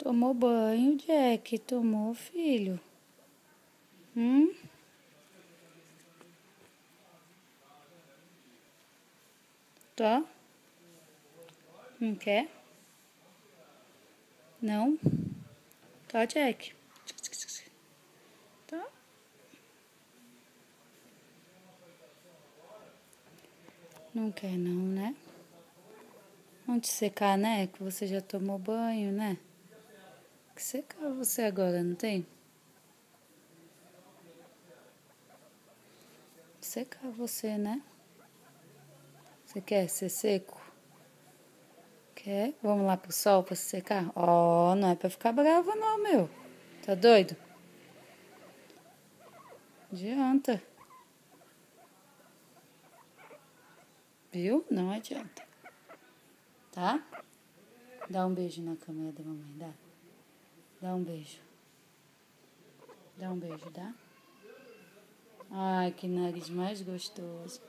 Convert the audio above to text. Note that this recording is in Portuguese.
Tomou banho, Jack? Tomou, filho? Tá? Não quer? Não? Tá, Jack? Tá? Não quer não, né? Vamos te secar, né? Que você já tomou banho, né? Que secar você agora, não tem? Secar você, né? Você quer ser seco? Quer? Vamos lá pro sol pra se secar? Ó, não é pra ficar brava não, meu. Tá doido? Adianta. Viu? Não adianta. Tá? Dá um beijo na câmera da mamãe, dá. Dá um beijo. Dá um beijo, dá? Ai, que nariz mais gostoso.